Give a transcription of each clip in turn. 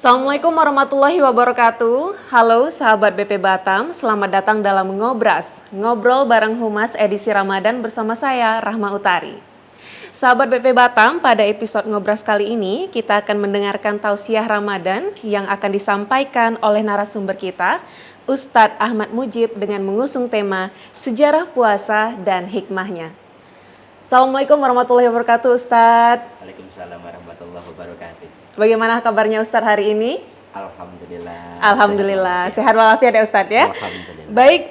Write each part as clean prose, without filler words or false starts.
Assalamualaikum warahmatullahi wabarakatuh. Halo sahabat BP Batam, selamat datang dalam Ngobras, ngobrol bareng Humas edisi Ramadan bersama saya, Rahma Utari. Sahabat BP Batam, pada episode Ngobras kali ini kita akan mendengarkan tausiah Ramadan yang akan disampaikan oleh narasumber kita, Ustadz Ahmad Mujib dengan mengusung tema Sejarah Puasa dan Hikmahnya. Assalamualaikum warahmatullahi wabarakatuh Ustadz. Waalaikumsalam warahmatullahi wabarakatuh. Bagaimana kabarnya Ustadz hari ini? Alhamdulillah. Alhamdulillah, sehat walafiat ya Ustadz ya. Alhamdulillah. Baik,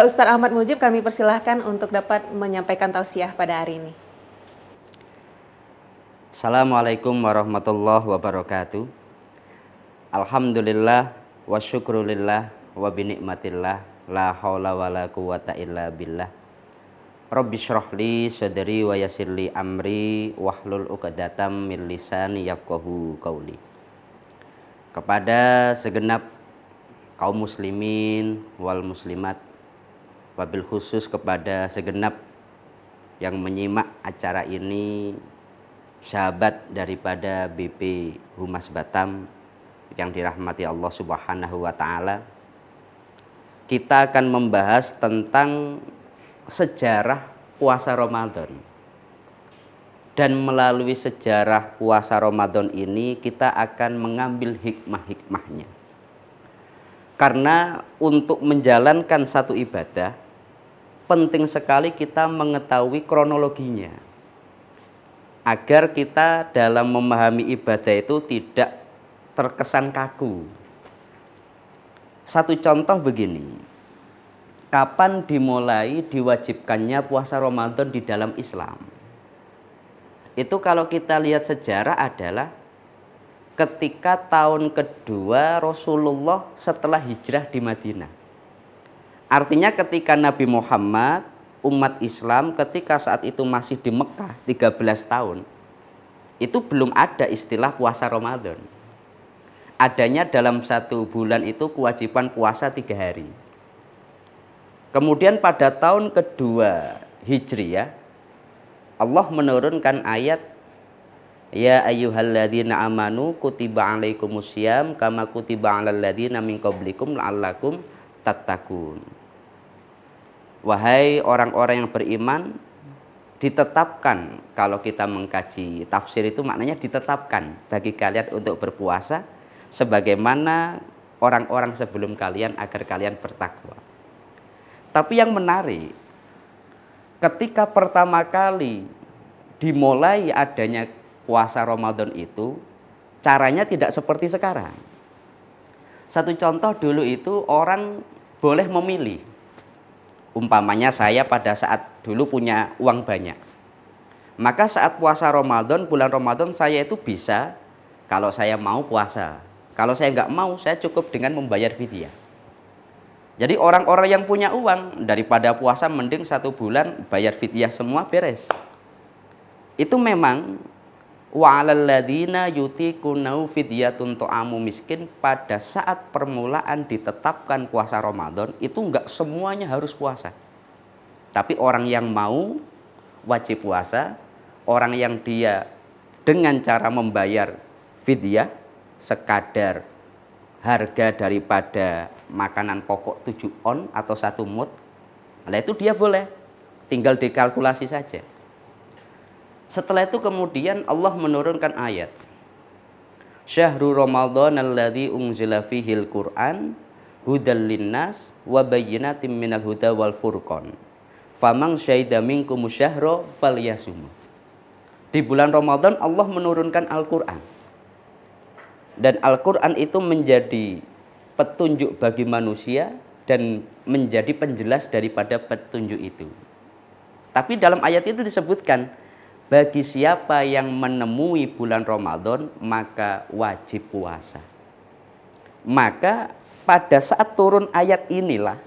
Ustadz Ahmad Mujib, kami persilahkan untuk dapat menyampaikan tausiah pada hari ini. Assalamualaikum warahmatullahi wabarakatuh. Alhamdulillah wa syukrulillah wa binikmatillah la haula wa la quwata illa billah. Rabbi syrahli sadri wa yassirli amri wahlul 'uqdatam min lisani yafqahu qauli. Kepada segenap kaum muslimin wal muslimat, wabil khusus kepada segenap yang menyimak acara ini, sahabat daripada BP Humas Batam yang dirahmati Allah Subhanahu wa taala. Kita akan membahas tentang sejarah puasa Ramadan. Dan melalui sejarah puasa Ramadan ini kita akan mengambil hikmah-hikmahnya. Karena untuk menjalankan satu ibadah penting sekali kita mengetahui kronologinya. Agar kita dalam memahami ibadah itu tidak terkesan kaku. Satu contoh begini. Kapan dimulai diwajibkannya puasa Ramadan di dalam Islam? Itu kalau kita lihat sejarah adalah ketika tahun kedua Rasulullah setelah hijrah di Madinah. Artinya ketika Nabi Muhammad, umat Islam ketika saat itu masih di Mekah 13 tahun, itu belum ada istilah puasa Ramadan. Adanya dalam satu bulan itu kewajiban puasa 3 hari. Kemudian pada tahun kedua Hijriyah, Allah menurunkan ayat, Ya ayyuhalladzina amanu kutiba alaikumusiyam kama kutiba alal ladzina min qablikum la'allakum tattaqun. Wahai orang-orang yang beriman, ditetapkan, kalau kita mengkaji tafsir itu maknanya ditetapkan bagi kalian untuk berpuasa sebagaimana orang-orang sebelum kalian agar kalian bertakwa. Tapi yang menarik, ketika pertama kali dimulai adanya puasa Ramadan itu, caranya tidak seperti sekarang. Satu contoh dulu itu orang boleh memilih. Umpamanya saya pada saat dulu punya uang banyak. Maka saat puasa Ramadan, bulan Ramadan saya itu bisa, kalau saya mau puasa. Kalau saya nggak mau, saya cukup dengan membayar fidyah. Jadi orang-orang yang punya uang daripada puasa mending 1 bulan bayar fidyah semua beres. Itu memang wa 'alal ladzina yutiqunau fidyatun ta'amu miskin, pada saat permulaan ditetapkan puasa Ramadan itu enggak semuanya harus puasa. Tapi orang yang mau wajib puasa, orang yang dia dengan cara membayar fidyah sekadar harga daripada makanan pokok 7 on atau 1 mud, nah itu dia boleh, tinggal dikalkulasi saja. Setelah itu kemudian Allah menurunkan ayat, Syahrul Ramadan alladzi unzila fihil Qur'an hudal linnas wa bayyinatin minal huda wal furqan faman syahida minkum syahra falyasum. Di bulan Ramadan Allah menurunkan Al-Qur'an. Dan Al-Quran itu menjadi petunjuk bagi manusia dan menjadi penjelas daripada petunjuk itu. Tapi dalam ayat itu disebutkan, bagi siapa yang menemui bulan Ramadan maka wajib puasa. Maka pada saat turun ayat inilah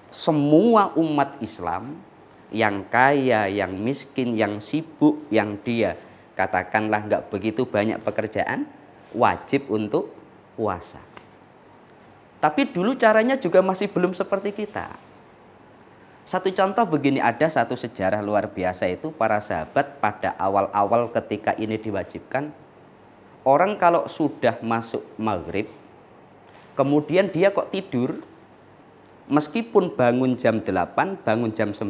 semua umat Islam yang kaya, yang miskin, yang sibuk, yang dia katakanlah nggak begitu banyak pekerjaan, wajib untuk puasa. Tapi dulu caranya juga masih belum seperti kita. Satu contoh begini, ada satu sejarah luar biasa itu para sahabat pada awal-awal ketika ini diwajibkan, orang kalau sudah masuk maghrib, kemudian dia kok tidur, meskipun bangun jam 8, bangun jam 9,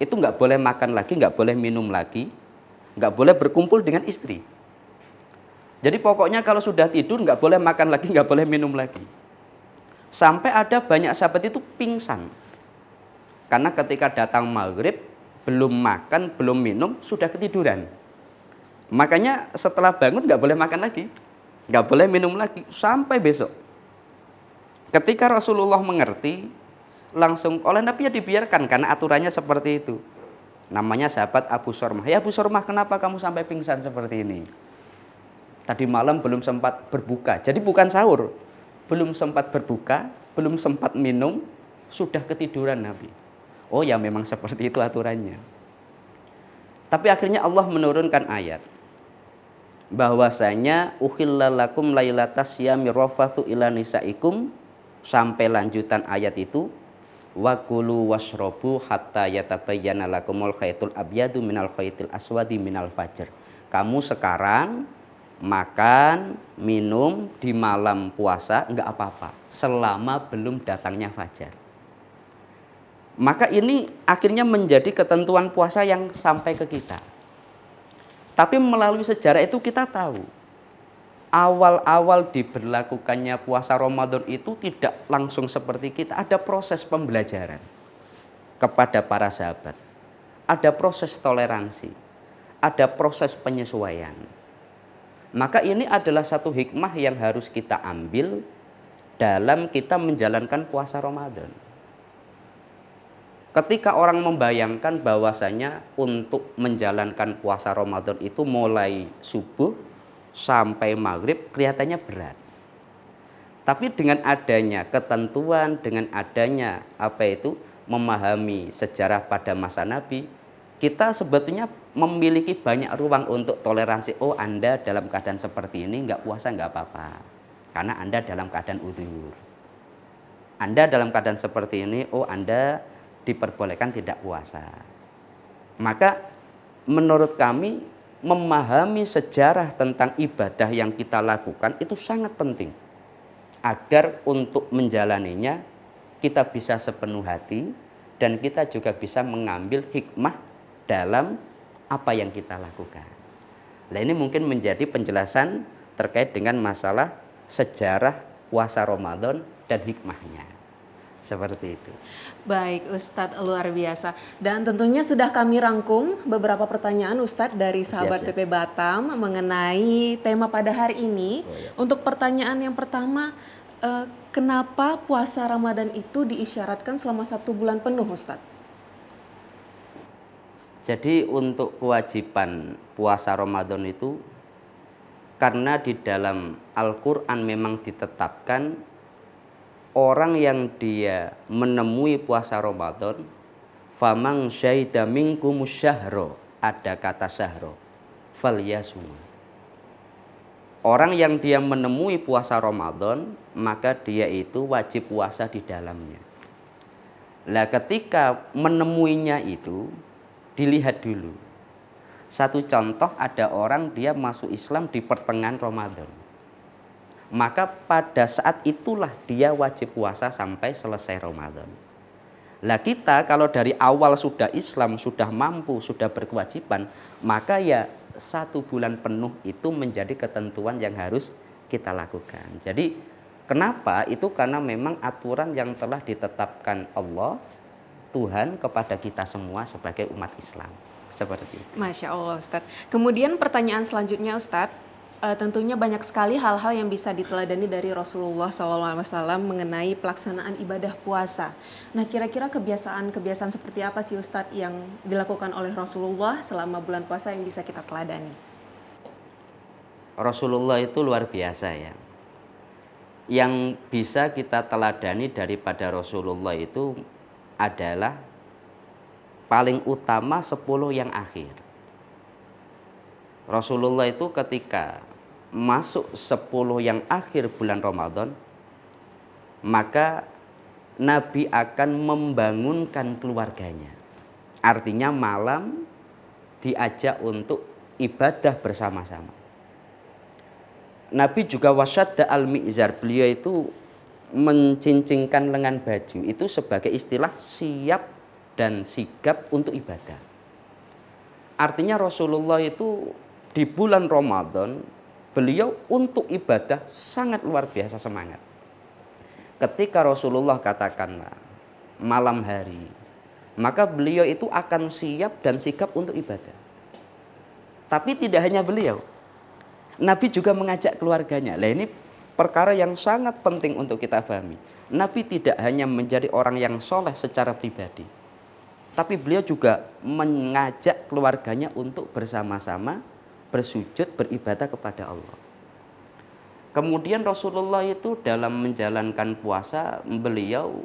itu nggak boleh makan lagi, nggak boleh minum lagi, nggak boleh berkumpul dengan istri. Jadi pokoknya kalau sudah tidur nggak boleh makan lagi, nggak boleh minum lagi. Sampai ada banyak sahabat itu pingsan. Karena ketika datang maghrib, belum makan, belum minum, sudah ketiduran. Makanya setelah bangun nggak boleh makan lagi, nggak boleh minum lagi, sampai besok. Ketika Rasulullah mengerti, langsung oleh Nabi ya dibiarkan, karena aturannya seperti itu. Namanya sahabat Abu Sormah. Ya Abu Sormah, kenapa kamu sampai pingsan seperti ini? Tadi malam belum sempat berbuka, jadi bukan sahur. Belum sempat berbuka, belum sempat minum, sudah ketiduran Nabi. Oh ya memang seperti itu aturannya. Tapi akhirnya Allah menurunkan ayat bahwasanya uhilla lakum lailatas syami rafathu ila nisaikum, sampai lanjutan ayat itu wa kulu washrobu hatta yatabayyana lakumul khaitul abyadu minal khaitil aswadi minal fajr. Kamu sekarang makan, minum di malam puasa enggak apa-apa selama belum datangnya fajar. Maka ini akhirnya menjadi ketentuan puasa yang sampai ke kita. Tapi melalui sejarah itu kita tahu, awal-awal diberlakukannya puasa Ramadan itu tidak langsung seperti kita. Ada proses pembelajaran kepada para sahabat. Ada proses toleransi. Ada proses penyesuaian. Maka ini adalah satu hikmah yang harus kita ambil dalam kita menjalankan puasa Ramadan. Ketika orang membayangkan bahwasanya untuk menjalankan puasa Ramadan itu mulai subuh sampai maghrib kelihatannya berat. Tapi dengan adanya ketentuan, dengan adanya memahami sejarah pada masa Nabi, kita sebetulnya memiliki banyak ruang untuk toleransi. Oh Anda dalam keadaan seperti ini nggak puasa nggak apa-apa, karena Anda dalam keadaan udzur. Anda dalam keadaan seperti ini, oh Anda diperbolehkan tidak puasa. Maka menurut kami memahami sejarah tentang ibadah yang kita lakukan itu sangat penting, agar untuk menjalaninya kita bisa sepenuh hati dan kita juga bisa mengambil hikmah dalam apa yang kita lakukan. Nah ini mungkin menjadi penjelasan terkait dengan masalah sejarah puasa Ramadan dan hikmahnya. Seperti itu. Baik Ustadz, luar biasa. Dan tentunya sudah kami rangkum beberapa pertanyaan Ustadz dari sahabat Siap. PP Batam mengenai tema pada hari ini. Oh, ya. Untuk pertanyaan yang pertama, kenapa puasa Ramadan itu diisyaratkan selama 1 bulan penuh Ustadz? Jadi untuk kewajiban puasa Ramadan itu karena di dalam Al-Quran memang ditetapkan orang yang dia menemui puasa Ramadan, famang syahida minkumus syahro, ada kata syahro, falyasum. Orang yang dia menemui puasa Ramadan, maka dia itu wajib puasa di dalamnya. Nah ketika menemuinya itu dilihat dulu. Satu contoh, ada orang dia masuk Islam di pertengahan Ramadan. Maka pada saat itulah dia wajib puasa sampai selesai Ramadan. Lah kita kalau dari awal sudah Islam, sudah mampu, sudah berkewajiban, maka ya 1 bulan penuh itu menjadi ketentuan yang harus kita lakukan. Jadi kenapa? Itu karena memang aturan yang telah ditetapkan Allah, Tuhan kepada kita semua sebagai umat Islam. Seperti itu. Masya Allah Ustadz. Kemudian pertanyaan selanjutnya Ustadz, tentunya banyak sekali hal-hal yang bisa diteladani dari Rasulullah SAW mengenai pelaksanaan ibadah puasa. Nah kira-kira kebiasaan-kebiasaan seperti apa sih Ustadz yang dilakukan oleh Rasulullah selama bulan puasa yang bisa kita teladani? Rasulullah itu luar biasa ya. Yang bisa kita teladani daripada Rasulullah itu adalah paling utama 10 yang akhir. Rasulullah itu ketika masuk 10 yang akhir bulan Ramadan, maka Nabi akan membangunkan keluarganya. Artinya malam diajak untuk ibadah bersama-sama. Nabi juga wasyadda al-mi'zar, beliau itu mencincingkan lengan baju itu sebagai istilah siap dan sigap untuk ibadah. Artinya Rasulullah itu di bulan Ramadan beliau untuk ibadah sangat luar biasa semangat. Ketika Rasulullah katakanlah malam hari, maka beliau itu akan siap dan sigap untuk ibadah. Tapi tidak hanya beliau, Nabi juga mengajak keluarganya. Nah, ini perkara yang sangat penting untuk kita pahami. Nabi tidak hanya menjadi orang yang soleh secara pribadi, tapi beliau juga mengajak keluarganya untuk bersama-sama bersujud beribadah kepada Allah. Kemudian Rasulullah itu dalam menjalankan puasa, beliau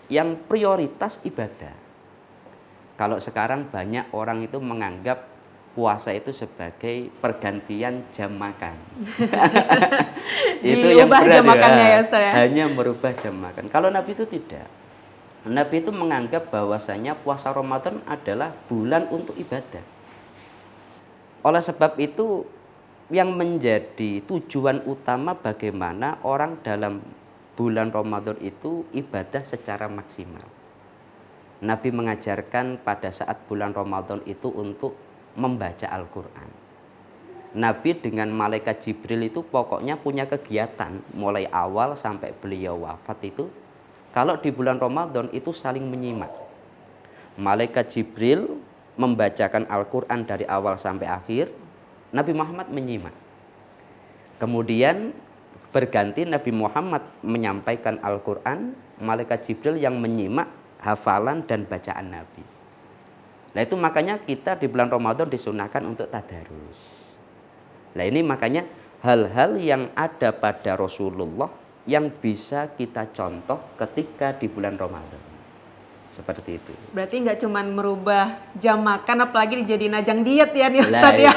yang prioritas ibadah. Kalau sekarang banyak orang itu menganggap puasa itu sebagai pergantian jam makan. Itu yang Diubah jam makannya ya Ustaz ya. hanya merubah jam makan. Kalau Nabi itu tidak. Nabi itu menganggap bahwasanya puasa Ramadan adalah bulan untuk ibadah. Oleh sebab itu yang menjadi tujuan utama bagaimana orang dalam bulan Ramadan itu ibadah secara maksimal. Nabi mengajarkan pada saat bulan Ramadan itu untuk membaca Al-Quran. Nabi dengan malaikat Jibril itu pokoknya punya kegiatan mulai awal sampai beliau wafat itu. Kalau di bulan Ramadan itu saling menyimak. Malaikat Jibril membacakan Al-Quran dari awal sampai akhir, Nabi Muhammad menyimak. Kemudian berganti Nabi Muhammad menyampaikan Al-Quran, malaikat Jibril yang menyimak hafalan dan bacaan Nabi. Nah itu makanya kita di bulan Ramadan disunahkan untuk tadarus. Nah ini makanya hal-hal yang ada pada Rasulullah yang bisa kita contoh ketika di bulan Ramadan. Seperti itu. Berarti nggak cuman merubah jam makan, apalagi dijadiin ajang diet ya nih Ustaz ya.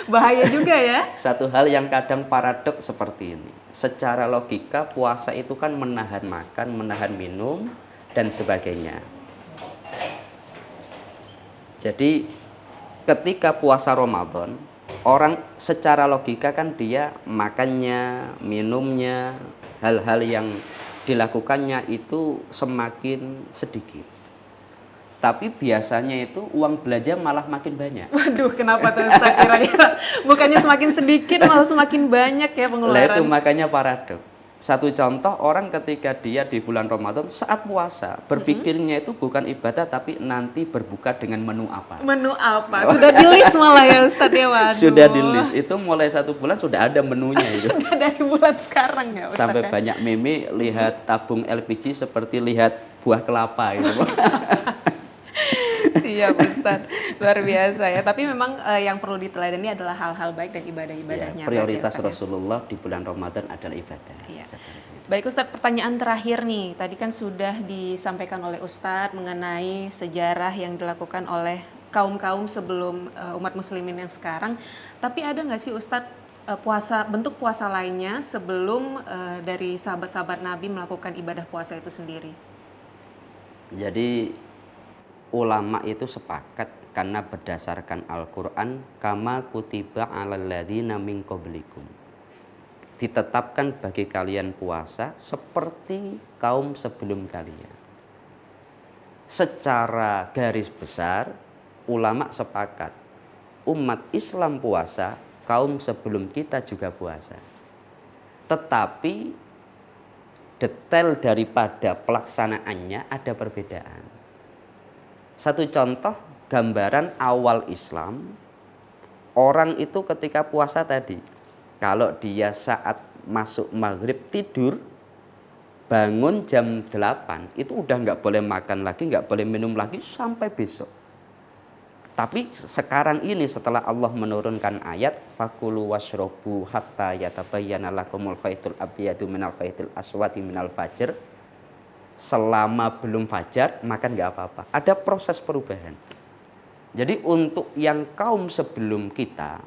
Bahaya juga ya. Satu hal yang kadang paradoks seperti ini. Secara logika puasa itu kan menahan makan, menahan minum, dan sebagainya. Jadi ketika puasa Ramadan, orang secara logika kan dia makannya, minumnya, hal-hal yang dilakukannya itu semakin sedikit. Tapi biasanya itu uang belanja malah makin banyak. Waduh, kenapa tuh Ustaz kira-kira? Bukannya semakin sedikit malah semakin banyak ya Nah, pengeluaran. itu makanya paradoks. Satu contoh, orang ketika dia di bulan Ramadan saat puasa berpikirnya itu bukan ibadah tapi nanti berbuka dengan menu apa. Menu apa? Sudah di list malah ya Ustaz ya. Waduh. Sudah di list, itu mulai 1 bulan sudah ada menunya itu. Udah dari bulan sekarang ya Ustaz. Sampai ya? banyak meme lihat tabung LPG seperti lihat buah kelapa itu. Siap Ustaz, luar biasa ya. Tapi memang yang perlu diteladani adalah hal-hal baik dan ibadah-ibadahnya. Ya, prioritas berarti ya, Ustaz, ya? Rasulullah di bulan Ramadan adalah ibadah. Iya. Baik Ustadz, pertanyaan terakhir nih. Tadi kan sudah disampaikan oleh Ustadz mengenai sejarah yang dilakukan oleh kaum-kaum sebelum umat muslimin yang sekarang. Tapi ada nggak sih Ustadz bentuk puasa lainnya sebelum dari sahabat-sahabat Nabi melakukan ibadah puasa itu sendiri? Jadi ulama itu sepakat karena berdasarkan Al-Quran, kama kutiba alal ladzina min qablikum, ditetapkan bagi kalian puasa seperti kaum sebelum kalian. Secara garis besar ulama sepakat umat Islam puasa, kaum sebelum kita juga puasa. Tetapi detail daripada pelaksanaannya ada perbedaan. Satu contoh gambaran awal Islam, orang itu ketika puasa tadi, kalau dia saat masuk maghrib tidur, bangun jam 8, itu udah nggak boleh makan lagi, nggak boleh minum lagi sampai besok. Tapi sekarang ini setelah Allah menurunkan ayat fakulu washrobu hatta yatabayyana lakumul khaitul abyadu minal khaitil aswadi minal fajr, selama belum fajar makan nggak apa-apa. Ada proses perubahan. Jadi untuk yang kaum sebelum kita,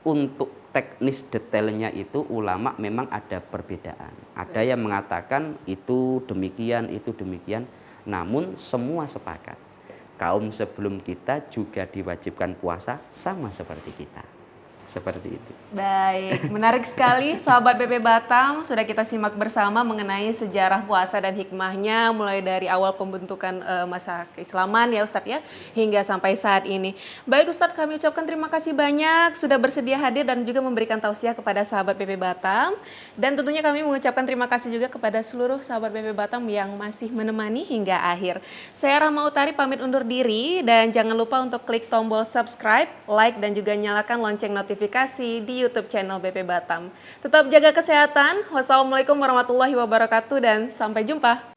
untuk teknis detailnya itu ulama memang ada perbedaan. Ada yang mengatakan itu demikian, namun semua sepakat. Kaum sebelum kita juga diwajibkan puasa sama seperti kita. Seperti itu. Baik, menarik sekali sahabat BP Batam, sudah kita simak bersama mengenai sejarah puasa dan hikmahnya mulai dari awal pembentukan masa keislaman ya Ustadz ya, hingga sampai saat ini. Baik Ustadz, kami ucapkan terima kasih banyak sudah bersedia hadir dan juga memberikan tausiah kepada sahabat BP Batam. Dan tentunya kami mengucapkan terima kasih juga kepada seluruh sahabat BP Batam yang masih menemani hingga akhir. Saya Rahma Utari pamit undur diri dan jangan lupa untuk klik tombol subscribe, like dan juga nyalakan lonceng notifikasi di YouTube channel BP Batam. Tetap jaga kesehatan. Wassalamualaikum warahmatullahi wabarakatuh dan sampai jumpa.